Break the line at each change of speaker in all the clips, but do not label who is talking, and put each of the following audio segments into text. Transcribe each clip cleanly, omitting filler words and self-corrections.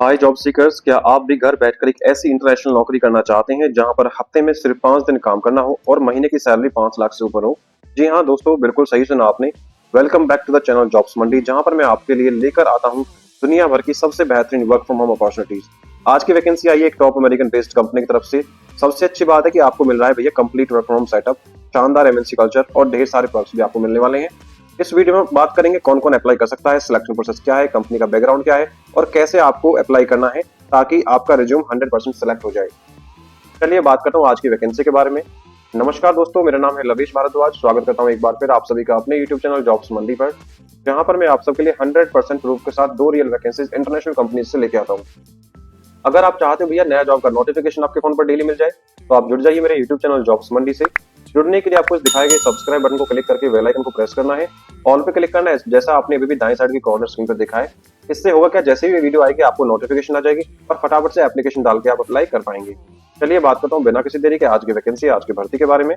हाय job seekers, क्या आप भी घर बैठकर एक ऐसी इंटरनेशनल नौकरी करना चाहते हैं जहां पर हफ्ते में सिर्फ 5 दिन काम करना हो और महीने की सैलरी 5 लाख से ऊपर हो? जी हाँ दोस्तों, बिल्कुल सही सुना आपने। Welcome back to the channel jobs Mandi, जहां पर मैं आपके लिए लेकर आता हूं दुनिया भर की सबसे बेहतरीन वर्क फ्रॉम होम अपॉर्चुनिटीज। आज की वैकेंसी आई है एक टॉप अमेरिकन बेस्ड कंपनी की तरफ से। सबसे अच्छी बात है कि आपको मिल रहा है भैया complete work from home setup, शानदार एमएनसी कल्चर और ढेर सारे पर्क्स भी आपको मिलने वाले हैं। इस वीडियो में बात करेंगे कौन कौन अप्लाई कर सकता है, सिलेक्शन प्रोसेस क्या है, कंपनी का बैकग्राउंड क्या है और कैसे आपको अप्लाई करना है ताकि आपका रिज्यूम 100% सिलेक्ट हो जाए। चलिए बात करता हूँ आज की वैकेंसी के बारे में। नमस्कार दोस्तों, मेरा नाम है लवेश भारद्वाज। स्वागत करता हूँ एक बार फिर आप सभी का अपने यूट्यूब चैनल जॉब्स मंडी पर, जहां पर मैं आप सबके लिए 100% प्रूफ के साथ 2 रियल वैकेंसीज इंटरनेशनल कंपनीज से लेके आता हूँ। अगर आप चाहते हो भैया नया जॉब का नोटिफिकेशन आपके फोन पर डेली मिल जाए तो आप जुड़ जाइए मेरे यूट्यूब चैनल जॉब्स मंडी से। जुड़ने के लिए आपको इस दिखाए गए सब्सक्राइब बटन को क्लिक करके बेल आइकन को प्रेस करना है, ऑल पे क्लिक करना है, जैसा आपने अभी भी दाएं साइड की कॉर्नर स्क्रीन पर देखा है। इससे होगा क्या, जैसे ही वीडियो आएगी आपको नोटिफिकेशन आ जाएगी और फटाफट से एप्लीकेशन डाल के आप अप्लाई कर पाएंगे। चलिए बात करता हूँ बिना किसी देरी के आज की वैकेंसी, आज की भर्ती के बारे में।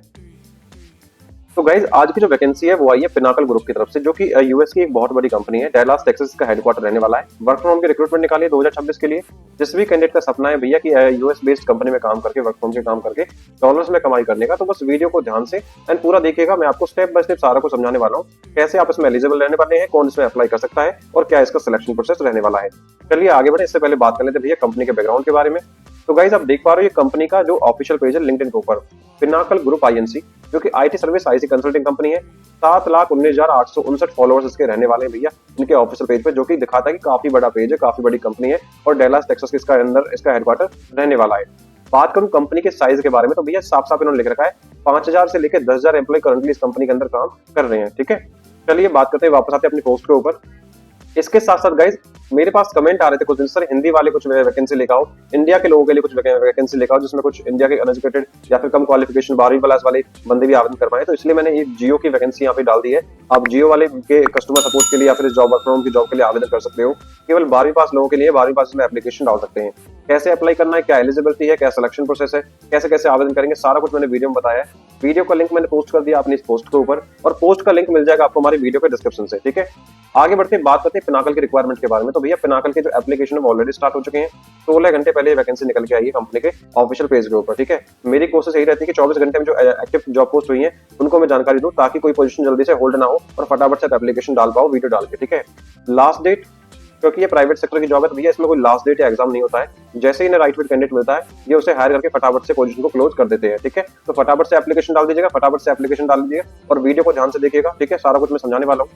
तो गाइज आज की जो वैकेंसी है वो आई है पिनाकल ग्रुप की तरफ से, जो कि यूएस की एक बहुत बड़ी कंपनी है। डैलास टेक्सास का हेडक्वार्टर रहने वाला है। वर्क फ्रॉम होम की रिक्रूटमेंट निकाली है 2026 के लिए। जिस भी कैंडिडेट का सपना है भैया कि यूएस बेस्ड कंपनी में काम करके, वर्क फ्रॉम के काम करके डॉलर्स में कमाई करने का, तो बस वीडियो को ध्यान से एंड पूरा देखिएगा। मैं आपको स्टेप बाय स्टेप सारा को समझाने वाला हूँ, कैसे आप इसमें एलिजिबल रहने वाले हैं, कौन इसमें अप्लाई कर सकता है और क्या इसका सिलेक्शन प्रोसेस रहने वाला है। चलिए आगे बढ़े, इससे पहले बात कर लेते हैं भैया कंपनी के बैकग्राउंड के बारे में। तो गाइज आप देख पा रहे हो ये कंपनी का जो ऑफिशियल पेज है लिंक्डइन के ऊपर, पिनाकल ग्रुप आईएनसी, जो कि IT service IC consulting company है। 7,19,859 फॉलोअर्स इसके रहने वाले हैं भैया इनके ऑफिशियल पेज पे, जो कि दिखाता है कि काफी बड़ा पेज है, काफी बड़ी कंपनी है और डेलास टेक्सास के इसका अंदर इसका हेडक्वार्टर रहने वाला है। बात करूं कंपनी के साइज के बारे में तो भैया साफ साफ इन्होंने लिख रखा है 5,000 से लेकर 10,000 एम्प्लॉय करंटली इस कंपनी के अंदर काम कर रहे हैं। ठीक है, चलिए बात करते हैं, वापस आते हैं अपनी पोस्ट के ऊपर। इसके साथ साथ गाइज मेरे पास कमेंट आ रहे थे कुछ दिन, सर हिंदी वाले कुछ वैकेंसी लेकर आओ, इंडिया के लोगों के लिए कुछ वैकेंसी लेकर आओ जिसमें कुछ इंडिया के अनएजुकेटेड या फिर कम क्वालिफिकेशन 12वीं क्लास वाले बंदे भी आवेदन कर पाए। तो इसलिए मैंने ये जियो की वैकेंसी यहाँ पे डाल दी है। आप जियो वाले के कस्टमर सपोर्ट के लिए या फिर जॉब वर्क फ्रॉम होम की जॉब के लिए आवेदन कर सकते हो। केवल 12वीं पास लोगों के लिए 12वीं पास में एप्लीकेशन डाल सकते हैं। कैसे अप्लाई करना है, क्या एलिजिबिलिटी है, क्या सिलेक्शन प्रोसेस है, कैसे कैसे आवेदन करेंगे, सारा कुछ मैंने वीडियो में बताया है। वीडियो का लिंक मैंने पोस्ट कर दिया अपनी इस पोस्ट के ऊपर और पोस्ट का लिंक मिल जाएगा आपको हमारी वीडियो के डिस्क्रिप्शन से। ठीक है, आगे बढ़ते बात करते हैं पिनाकल की रिक्वायरमेंट के बारे में। तो भैया पिनाकल के जो एप्लीकेशन है वो ऑलरेडी स्टार्ट हो चुके हैं। 16 घंटे पहले ये वैकेंसी निकल के आई है कंपनी के ऑफिशियल पेज के ऊपर। ठीक है, मेरी कोशिश यही रहती है कि 24 घंटे में जो एक्टिव जॉब पोस्ट हुई है उनको मैं जानकारी दूं ताकि कोई पोजीशन जल्दी से होल्ड ना हो और फटाफट से एप्लीकेशन डाल पाओ वीडियो डाल के। ठीक है, लास्ट डेट, क्योंकि ये प्राइवेट सेक्टर की जॉब है तो भैया इसमें कोई लास्ट डेट या एग्जाम नहीं होता है। जैसे ही इन्हें राइट फिट कैंडिडेट मिलता है ये उसे हायर करके फटाफट से पोजीशन को क्लोज कर देते हैं। ठीक है, तो फटाफट से एप्लीकेशन डाल दीजिएगा, फटाफट से एप्लीकेशन डाल दीजिएगा और वीडियो को ध्यान से देखिएगा। ठीक है, सारा कुछ मैं समझाने वाला हूँ।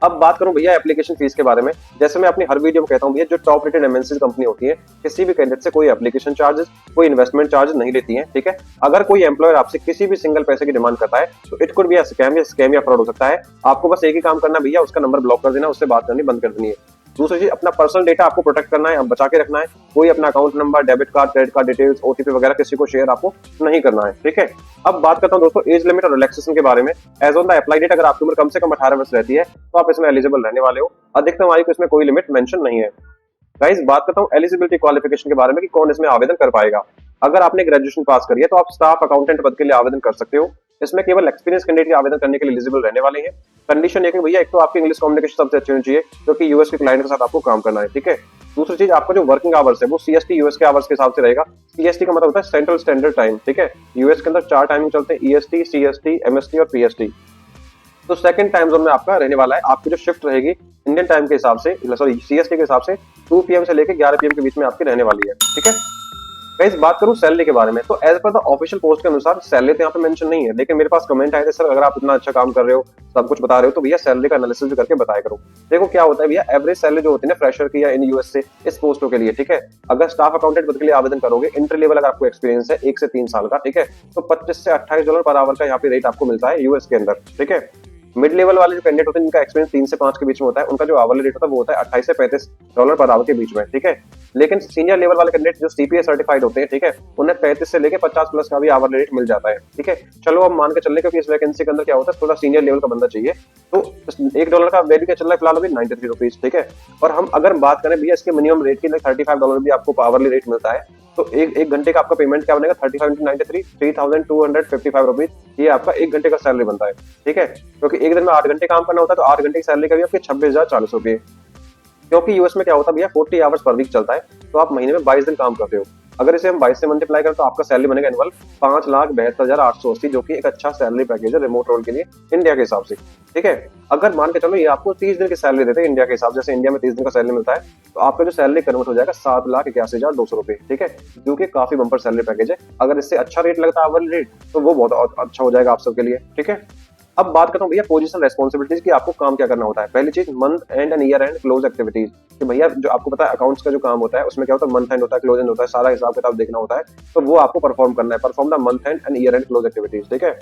अब बात करूं भैया एप्लीकेशन फीस के बारे में। जैसे मैं अपनी हर वीडियो में कहता हूं भैया, जो टॉप रेटेड एमएनसी कंपनी होती है किसी भी कैंडिडेट से कोई एप्लीकेशन चार्जेस, कोई इन्वेस्टमेंट चार्जेस नहीं लेती है। ठीक है, अगर कोई एम्प्लॉयर आपसे किसी भी सिंगल पैसे की डिमांड करता है तो it could be a scam या फ्रॉड हो सकता है। आपको बस एक ही काम करना भैया, उसका नंबर ब्लॉक कर देना, उससे बात करनी बंद कर देनी है। दूसरी चीज, अपना पर्सनल डेटा आपको प्रोटेक्ट करना है, बचा के रखना है। कोई अपना account number, debit card, credit card details, OTP वगैरह किसी को शेयर आपको नहीं करना है। ठीक है, अब बात करता हूं दोस्तों एज लिमिट और रिलैक्सेशन के बारे में। Age on the apply date अगर आपकी उम्र कम से कम 18 वर्ष रहती है तो आप इसमें एलिजिबल रहने वाले हो। अधिकतम आयु को इसमें कोई लिमिट मेंशन नहीं है। गाइस बात करता हूं एलिजिबिलिटी क्वालिफिकेशन के बारे में कि कौन इसमें आवेदन कर पाएगा। अगर आपने ग्रेजुएशन पास करी है तो आप स्टाफ अकाउंटेंट पद के लिए आवेदन कर सकते हो। इसमें केवल एक्सपीरियंस कैंडिडेट आवेदन करने के लिए एलिजिबल रहने वाले हैं। कंडीशन है कि भैया एक तो आपकी इंग्लिश कम्युनिकेशन सबसे अच्छी होनी चाहिए, क्योंकि यूएस के क्लाइंट के साथ आपको काम करना है। ठीक है, दूसरी चीज, आपका जो वर्किंग आवर्स है वो सीएसटी यूएस के आवर्स के हिसाब से रहेगा। सीएसटी का मतलब होता है सेंट्रल स्टैंडर्ड टाइम। ठीक है, यूएस के अंदर 4 टाइमिंग चलते हैं, ईएसटी, सीएसटी, एमएसटी और पीएसटी। तो सेकंड टाइम जोन में आपका रहने वाला है। आपकी जो शिफ्ट रहेगी इंडियन टाइम के हिसाब से, सॉरी सीएसटी के हिसाब से 2 PM से लेकर 11 PM के बीच में आपकी रहने वाली है। ठीक है, गाइस बात करूं सैलरी के बारे में तो as per the official post के अनुसार सैलरी तो यहाँ पे मेंशन नहीं है, लेकिन मेरे पास कमेंट आए थे, सर अगर आप इतना अच्छा काम कर रहे हो, सब कुछ बता रहे हो, तो भैया सैलरी का एनालिसिस भी करके बताया करो। देखो क्या होता है भैया, एवरेज सैलरी जो होती है ना फ्रेशर की या इन यूएस से इस पोस्टों के लिए, ठीक है, अगर स्टाफ अकाउंटेंट पद के लिए आवेदन करोगे, इंट्री लेवल अगर आपको एक्सपीरियंस है 1 से 3 साल का, ठीक है, तो $25 से $28 पर आवर का यहाँ पे रेट आपको मिलता है यूएस के अंदर। ठीक है, मिड लेवल वाले जो कैंडिडेट होते हैं जिनका एक्सपीरियंस 3 से 5 के बीच में होता है, उनका जो आवरली रेट होता है वो होता है $28 से $35 पर आवर के बीच में। ठीक है, लेकिन सीनियर लेवल वाले कैंडिडेट जो सीपीए सर्टिफाइड होते हैं, ठीक है, उन्हें 35 से लेके 50 प्लस का भी आवरली रेट मिल जाता है। ठीक है, चलो अब मान के चलने, क्योंकि इस वैकेंसी के अंदर क्या होता है थोड़ा सीनियर लेवल का बंदा चाहिए, तो $1 का वैल्यू क्या चल रहा है फिलहाल अभी 93 रुपीज। ठीक है, और हम अगर बात करें भैया इसके मिनिमम रेट की, $35 भी आपको आवरली रेट मिलता है, तो एक घंटे का आपका पेमेंट क्या बनेगा, 35 × 93 $3,255 रुपीज, ये आपका 1 घंटे का सैलरी बनता है। ठीक है, क्योंकि एक दिन में 8 घंटे काम करना होता है, तो 8 घंटे की सैलरी का भी आपके 26,040 रुपये। क्योंकि यूएस में क्या होता है भैया, 40 आवर्स पर वीक चलता है, तो आप महीने में 22 दिन काम करते हो। अगर इसे हम 22 से मल्टीप्लाई करें तो आपका सैलरी बनेगा एनुअल 5,72,880, जो कि एक अच्छा सैलरी पैकेज है रिमोट रोल के लिए इंडिया के हिसाब से। ठीक है, अगर मान के चलो ये आपको 30 दिन की सैलरी देते हैं इंडिया के हिसाब, जैसे इंडिया में 30 दिन का सैलरी मिलता है, तो आपका जो सैलरी कन्वर्ट हो जाएगा 7,81,200 रुपए। ठीक है, जो कि काफी बम्पर सैलरी पैकेज है। अगर इससे अच्छा रेट लगता है आवरली रेट, तो वो बहुत अच्छा हो जाएगा आप सबके लिए। ठीक है, अब बात करता हूँ भैया पोजीशन रेस्पॉन्सिबिलिटीज की, आपको काम क्या करना होता है। पहली चीज month and and year and close activities, कि भैया जो आपको पता है अकाउंट्स का जो काम होता है उसमें क्या होता है, मंथ एंड होता है, क्लोज एंड होता है, सारा हिसाब किताब देखना होता है, तो वो आपको परफॉर्म करना है, perform the month and year and close activities. ठीक है,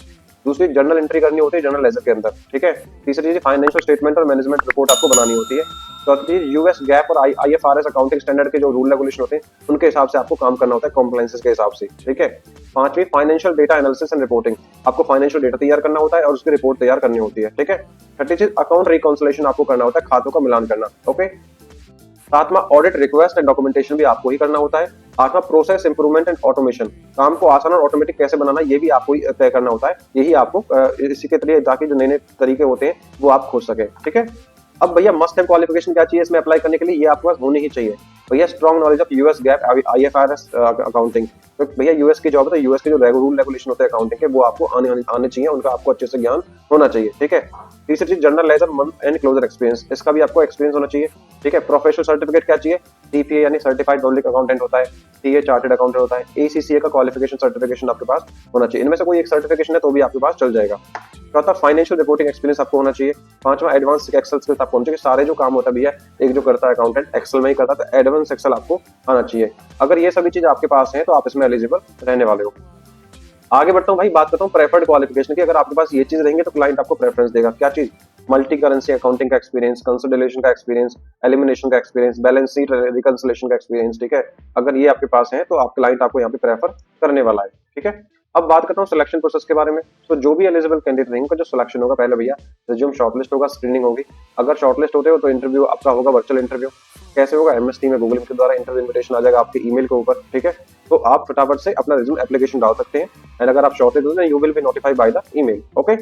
दूसरी जर्नल एंट्री करनी होती है जर्नल लेजर के अंदर। ठीक है, तीसरी चीज फाइनेंशियल स्टेटमेंट और मैनेजमेंट रिपोर्ट आपको बनानी होती है। चौथी चीज यूएस गैप और आईएफआरएस अकाउंटिंग स्टैंडर्ड के जो रूल रेगुलेशन होते हैं उनके हिसाब से आपको काम करना होता है, कॉम्प्लायंसेस के हिसाब से। ठीक है, पांचवी financial data analysis and reporting, आपको फाइनेंशियल डेटा तैयार करना होता है और उसकी रिपोर्ट तैयार करनी होती है। ठीक है, छठी चीज अकाउंट रिकॉन्सिलेशन आपको करना होता है, खातों का मिलान करना। ओके, सातवां ऑडिट रिक्वेस्ट एंड डॉक्यूमेंटेशन भी आपको ही करना होता है। आठवां प्रोसेस इंप्रूवमेंट एंड ऑटोमेशन, काम को आसान और ऑटोमेटिक कैसे बनाना ये भी आपको ही तय करना होता है, यही आपको इसी के लिए ताकि जो नए नए तरीके होते हैं वो आप खोज सके। ठीक है, अब भैया मस्ट हैव क्वालिफिकेशन क्या चाहिए इसमें अप्लाई करने के लिए, ये आपके पास होनी ही चाहिए भैया। Strong knowledge of US gap IFRS accounting, तो भैया यूएस की जॉब है तो यूएस के जो रूल रेगुलेशन होते हैं अकाउंटिंग के वो आपको आने चाहिए, उनका आपको अच्छे से ज्ञान होना चाहिए। ठीक है, तीसरी चीज journal ledger month end closure experience, इसका भी आपको एक्सपीरियंस होना चाहिए। ठीक है, प्रोफेशनल सर्टिफिकेट क्या चाहिए, सीपीए यानी सर्टिफाइड पब्लिक अकाउंटेंट होता है, सीए चार्टर्ड अकाउंटेंट होता है, एसीसीए का क्वालिफिकेशन सर्टिफिकेशन आपके पास होना चाहिए। इनमें से कोई एक सर्टिफिकेशन है तो भी आपके पास चल जाएगा। चौथा फाइनेंशियल रिपोर्टिंग एक्सपीरियंस आपको होना चाहिए। पांचवा एडवांस एक्सेल स्किल्स आपको होना चाहिए, सारे जो काम होता है भैया एक जो करता है अकाउंटेंट एक्सेल में ही करता है, तो एडवांस एक्सेल आपको आना चाहिए। अगर ये सभी चीज आपके पास है तो आप इसमें एलिजिबल रहने वाले हो। आगे बढ़ता हूँ भाई, बात करता हूँ प्रेफर्ड क्वालिफिकेशन की। अगर आपके पास ये चीज रहेंगे तो क्लाइंट आपको प्रेफरेंस देगा। क्या चीज, मल्टी करेंसी अकाउंटिंग का एक्सपीरियंस, कंसोलिडेशन का एक्सपीरियंस, एलिमिनेशन का एक्सपीरियंस, बैलेंस शीट रिकंसिलेशन का एक्सपीरियंस। ठीक है, अगर ये आपके पास है तो आप क्लाइंट आपको यहाँ पे प्रेफर करने वाला है। ठीक है, अब बात करता हूँ सिलेक्शन प्रोसेस के बारे में। तो जो भी एलिजिबल कैंडिडेट रहेंगे जो सिलेक्शन होगा, पहले भैया रिज्यूम शॉर्टलिस्ट होगा, स्क्रीनिंग होगी। अगर शॉर्टलिस्ट होते हो तो इंटरव्यू आपका होगा वर्चुअल इंटरव्यू। कैसे होगा, एमएस टीम में गूगल मीट के द्वारा इंटरव्यू इन्विटेशन आ जाएगा आपके ईमेल के ऊपर। ठीक है, तो आप फटाफट से अपना रिज्यूम एप्लीकेशन डाल सकते हैं, एंड अगर आप शॉर्टलिस्ट हो you will be notified by the email. Okay,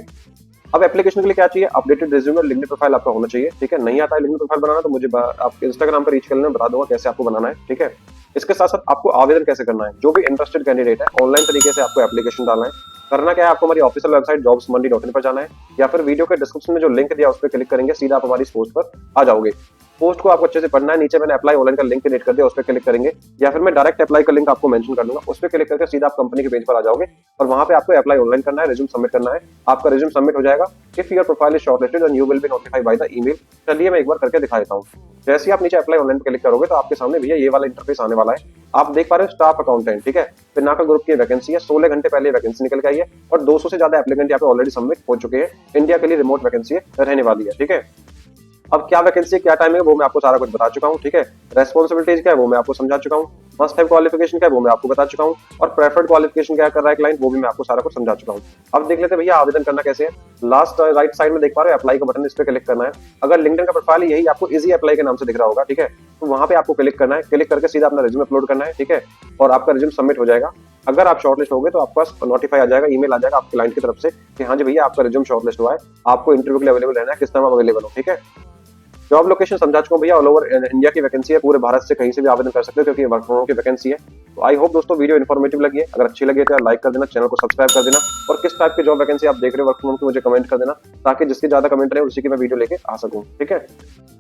अब एप्लीकेशन के लिए क्या चाहिए, अपडेटेड रिज्यूम और लिंक्डइन प्रोफाइल आपका होना चाहिए। ठीक है, नहीं आता है लिंक्डइन प्रोफाइल बनाना तो मुझे आप इंस्टाग्राम पर रीच कर लेना, बता दूंगा कैसे आपको बनाना है। ठीक है, इसके साथ साथ आपको आवेदन कैसे करना है, जो भी इंटरेस्टेड कैंडिडेट है ऑनलाइन तरीके से आपको एप्लीकेशन डालना है। करना क्या है, आपको हमारी ऑफिशियल वेबसाइट jobsmandi.in पर जाना है, या फिर वीडियो के डिस्क्रिप्शन में जो लिंक दिया उस पर क्लिक करेंगे, सीधा आप हमारी पोस्ट पर आ जाओगे। पोस्ट को आपको अच्छे से पढ़ना है, नीचे मैंने अप्लाई ऑनलाइन का लिंक क्रिएट कर दिया, उस पर क्लिक करेंगे, या फिर मैं डायरेक्ट अप्लाई का लिंक आपको मेंशन कर दूंगा, उस पर क्लिक करके सीधा आप कंपनी के पेज पर आ जाओगे और वहां पे आपको अप्लाई ऑनलाइन करना है, रिज्यूम सबमिट करना है। आपका रिज्यूम सबमिट हो जाएगा। If your profile is shortlisted and you will be notified by the email. चलिए मैं एक बार करके दिखा देता हूँ। जैसे ही आप नीचे अप्लाई ऑनलाइन पर क्लिक करोगे तो आपके सामने भैया ये वाला इंटरफेस आने वाला है। आप देख पा रहे हो स्टाफ अकाउंटेंट। ठीक है, पिनाका ग्रुप की वैकेंसी है, 16 घंटे पहले वैकेंसी निकल के आई है और 200 से ज्यादा एप्लीकेंट यहाँ पे ऑलरेडी सबमिट हो चुके हैं। इंडिया के लिए रिमोट वैकेंसी रहने वाली है। ठीक है, अब क्या वैकेंसी क्या टाइम है वो मैं आपको सारा कुछ बता चुका हूँ। ठीक है, रेस्पॉन्सिबिलिटीज क्या है वो मैं आपको समझा चुका हूँ, मस्ट हैव क्वालिफिकेशन क्या है वो मैं आपको बता चुका हूँ, और प्रेफर्ड क्वालिफिकेशन क्या कर रहा है क्लाइंट वो भी मैं आपको सारा कुछ समझा चुका हूँ। अब देख लेते हैं भैया आवेदन करना कैसे है। लास्ट राइट साइड में देख पा रहे हो अप्लाई का बटन, इस पे क्लिक करना है। अगर लिंक्डइन का प्रोफाइल यही आपको इजी अप्लाई के नाम से दिख रहा होगा। ठीक है, तो वहां पे आपको क्लिक करना है, क्लिक करके सीधा अपना रिज्यूम अपलोड करना है। ठीक है, और आपका रिज्यूम सबमिट हो जाएगा। अगर आप शॉर्टलिस्ट हो गए तो आपके पास नोटिफाई आ जाएगा, ईमेल आ जाएगा आपके क्लाइंट की तरफ से कि हाँ जी भैया आपका रिज्यूम शॉर्टलिस्ट हुआ है, आपको इंटरव्यू के लिए अवेलेबल रहना है, किस टाइम अवेलेबल हो। ठीक है, जॉब लोकेशन समझा चुका हूं भैया, ऑल ओवर इंडिया की वैकेंसी है, पूरे भारत से कहीं से भी आवेदन कर सकते हो क्योंकि वर्क फ्रॉम होम की वैकेंसी है। तो आई होप दोस्तों वीडियो इन्फॉर्मेटिव लगी है, अगर अच्छी लगी है तो लाइक कर देना, चैनल को सब्सक्राइब कर देना, और किस टाइप की जॉब वैकेंसी आप देख रहे हो वर्क फ्रॉम होम की मुझे कमेंट कर देना, ताकि जिसकी ज्यादा कमेंट रहे उसी की मैं वीडियो लेके आ सकूं। ठीक है,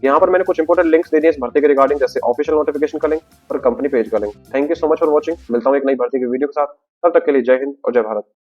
यहाँ पर मैंने कुछ इंपोर्टेंट लिंक्स दे दिए इस भर्ती के रिगार्डिंग, जैसे ऑफिशियल नोटिफिकेशन का लिंक और कंपनी पेज का link. Thank you so much for watching, मिलता हूँ एक नई भर्ती की वीडियो के साथ, तब तक के लिए जय हिंद और जय भारत।